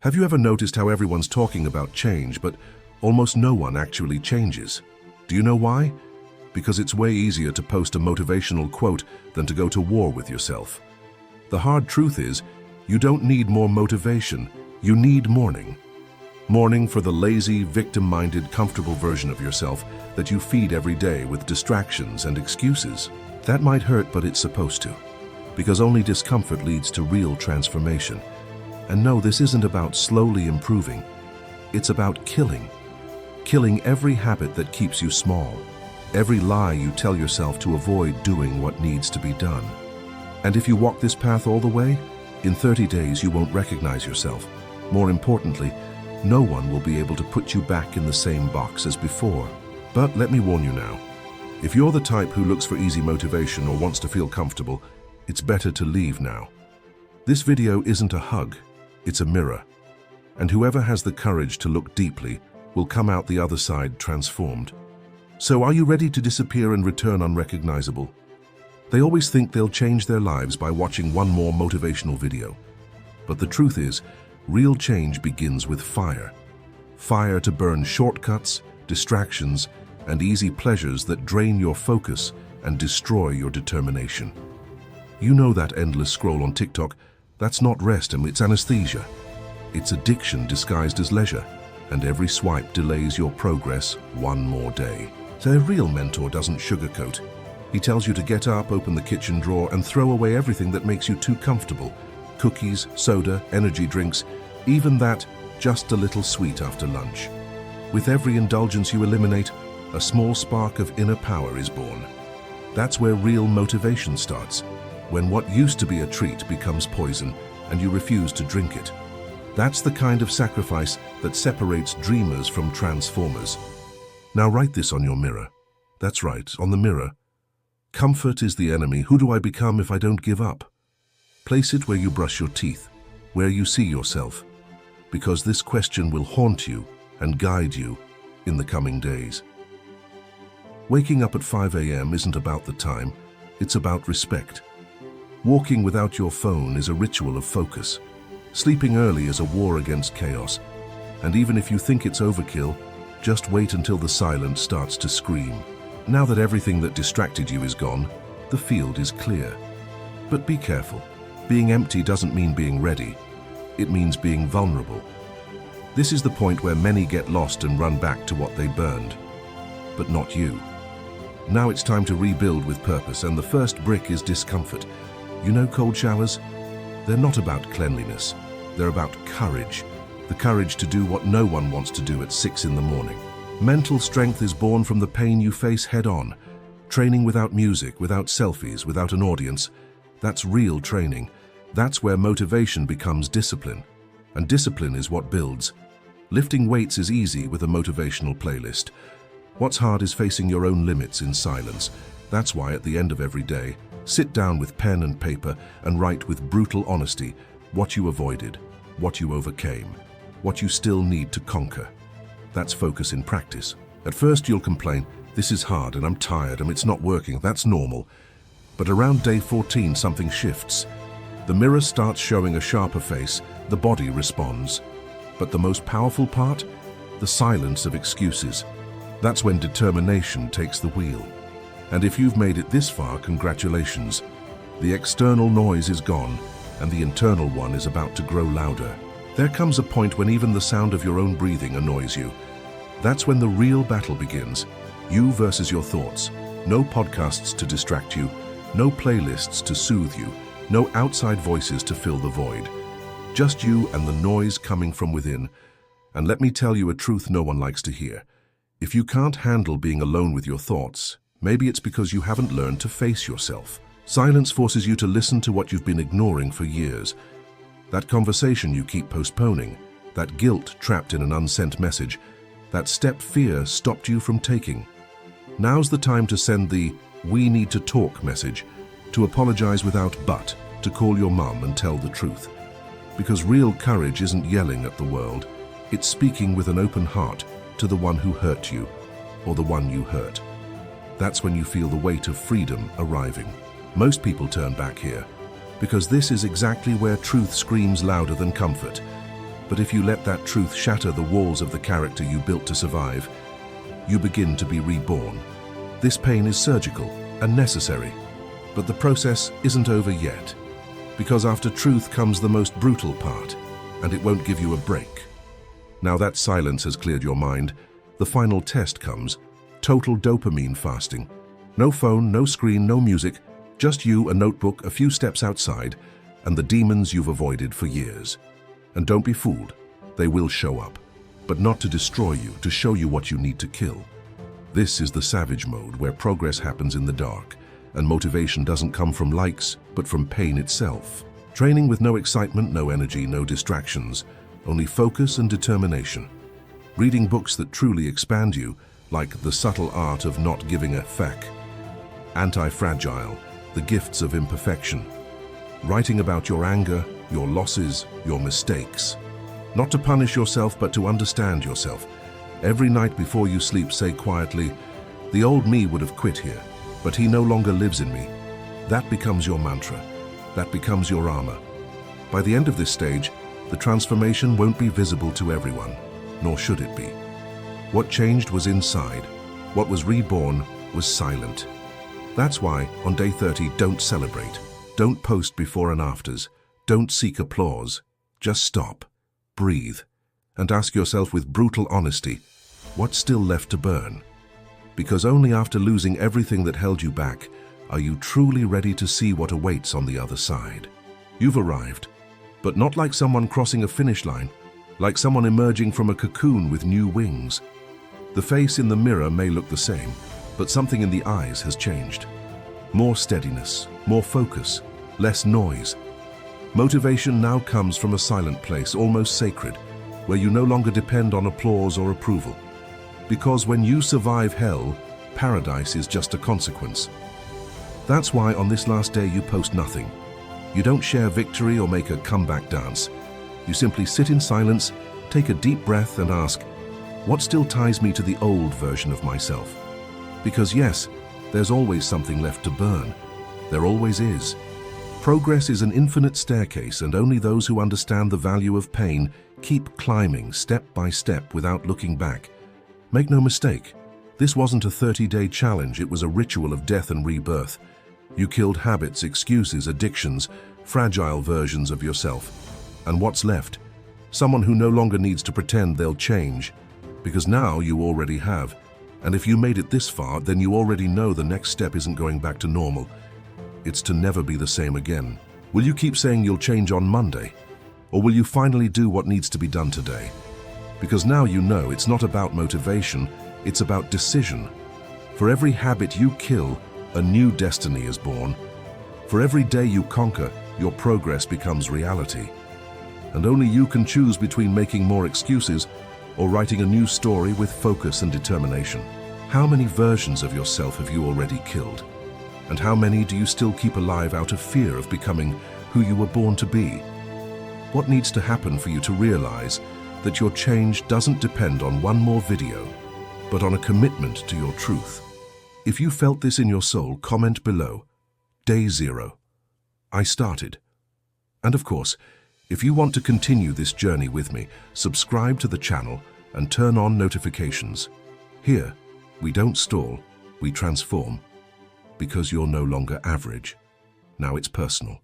Have you ever noticed how everyone's talking about change, but almost no one actually changes? Do you know why? Because it's way easier to post a motivational quote than to go to war with yourself. The hard truth is, you don't need more motivation, you need mourning. Mourning for the lazy, victim-minded, comfortable version of yourself that you feed every day with distractions and excuses. That might hurt, but it's supposed to. Because only discomfort leads to real transformation. And no, this isn't about slowly improving. It's about killing. Killing every habit that keeps you small. Every lie you tell yourself to avoid doing what needs to be done. And if you walk this path all the way, in 30 days you won't recognize yourself. More importantly, no one will be able to put you back in the same box as before. But let me warn you now. If you're the type who looks for easy motivation or wants to feel comfortable, it's better to leave now. This video isn't a hug, it's a mirror. And whoever has the courage to look deeply will come out the other side transformed. So are you ready to disappear and return unrecognizable? They always think they'll change their lives by watching one more motivational video. But the truth is, real change begins with fire. Fire to burn shortcuts, distractions, and easy pleasures that drain your focus and destroy your determination. You know that endless scroll on TikTok? That's not rest, it's anesthesia. It's addiction disguised as leisure, and every swipe delays your progress one more day. So a real mentor doesn't sugarcoat. He tells you to get up, open the kitchen drawer, and throw away everything that makes you too comfortable. Cookies, soda, energy drinks, even that just a little sweet after lunch. With every indulgence you eliminate, a small spark of inner power is born. That's where real motivation starts, when what used to be a treat becomes poison and you refuse to drink it. That's the kind of sacrifice that separates dreamers from transformers. Now write this on your mirror. That's right, on the mirror. Comfort is the enemy. Who do I become if I don't give up? Place it where you brush your teeth, where you see yourself, because this question will haunt you and guide you in the coming days. Waking up at 5 a.m. isn't about the time, it's about respect. Walking without your phone is a ritual of focus. Sleeping early is a war against chaos. And even if you think it's overkill, just wait until the silence starts to scream. Now that everything that distracted you is gone, the field is clear. But be careful. Being empty doesn't mean being ready. It means being vulnerable. This is the point where many get lost and run back to what they burned. But not you. Now it's time to rebuild with purpose, and the first brick is discomfort. You know cold showers? They're not about cleanliness. They're about courage. The courage to do what no one wants to do at 6 in the morning. Mental strength is born from the pain you face head-on. Training without music, without selfies, without an audience. That's real training. That's where motivation becomes discipline. And discipline is what builds. Lifting weights is easy with a motivational playlist. What's hard is facing your own limits in silence. That's why at the end of every day, sit down with pen and paper and write with brutal honesty what you avoided, what you overcame, what you still need to conquer. That's focus in practice. At first you'll complain, this is hard and I'm tired and it's not working. That's normal. But around day 14 something shifts. The mirror starts showing a sharper face, the body responds. But the most powerful part? The silence of excuses. That's when determination takes the wheel. And if you've made it this far, congratulations. The external noise is gone, and the internal one is about to grow louder. There comes a point when even the sound of your own breathing annoys you. That's when the real battle begins. You versus your thoughts. No podcasts to distract you, no playlists to soothe you, no outside voices to fill the void. Just you and the noise coming from within. And let me tell you a truth no one likes to hear. If you can't handle being alone with your thoughts, maybe it's because you haven't learned to face yourself. Silence forces you to listen to what you've been ignoring for years. That conversation you keep postponing, that guilt trapped in an unsent message, that step fear stopped you from taking. Now's the time to send the "we need to talk" message, to apologize without but, to call your mum and tell the truth. Because real courage isn't yelling at the world, it's speaking with an open heart to the one who hurt you, or the one you hurt. That's when you feel the weight of freedom arriving. Most people turn back here, because this is exactly where truth screams louder than comfort. But if you let that truth shatter the walls of the character you built to survive, you begin to be reborn. This pain is surgical and necessary, but the process isn't over yet. Because after truth comes the most brutal part, and it won't give you a break. Now that silence has cleared your mind, the final test comes: total dopamine fasting. No phone, no screen, no music, just you, a notebook, a few steps outside, and the demons you've avoided for years. And don't be fooled, they will show up, but not to destroy you, to show you what you need to kill. This is the savage mode, where progress happens in the dark, and motivation doesn't come from likes, but from pain itself. Training with no excitement, no energy, no distractions, only focus and determination. Reading books that truly expand you, like The Subtle Art of Not Giving a Feck, Anti-Fragile, The Gifts of Imperfection. Writing about your anger, your losses, your mistakes. Not to punish yourself, but to understand yourself. Every night before you sleep, say quietly, "The old me would have quit here, but he no longer lives in me." That becomes your mantra. That becomes your armor. By the end of this stage, the transformation won't be visible to everyone, nor should it be. What changed was inside. What was reborn was silent. That's why, on day 30, don't celebrate. Don't post before and afters. Don't seek applause. Just stop, breathe, and ask yourself with brutal honesty, what's still left to burn? Because only after losing everything that held you back are you truly ready to see what awaits on the other side. You've arrived, but not like someone crossing a finish line, like someone emerging from a cocoon with new wings. The face in the mirror may look the same, but something in the eyes has changed. More steadiness, more focus, less noise. Motivation now comes from a silent place, almost sacred, where you no longer depend on applause or approval. Because when you survive hell, paradise is just a consequence. That's why on this last day you post nothing. You don't share victory or make a comeback dance. You simply sit in silence, take a deep breath and ask, what still ties me to the old version of myself? Because yes, there's always something left to burn. There always is. Progress is an infinite staircase, and only those who understand the value of pain keep climbing step by step without looking back. Make no mistake, this wasn't a 30-day challenge, it was a ritual of death and rebirth. You killed habits, excuses, addictions, fragile versions of yourself. And what's left? Someone who no longer needs to pretend they'll change. Because now you already have. And if you made it this far, then you already know the next step isn't going back to normal. It's to never be the same again. Will you keep saying you'll change on Monday? Or will you finally do what needs to be done today? Because now you know it's not about motivation, it's about decision. For every habit you kill, a new destiny is born. For every day you conquer, your progress becomes reality. And only you can choose between making more excuses or writing a new story with focus and determination. How many versions of yourself have you already killed? And how many do you still keep alive out of fear of becoming who you were born to be? What needs to happen for you to realize that your change doesn't depend on one more video, but on a commitment to your truth? If you felt this in your soul, comment below. Day 0. I started. And of course, if you want to continue this journey with me, subscribe to the channel and turn on notifications. Here, we don't stall, we transform. Because you're no longer average. Now it's personal.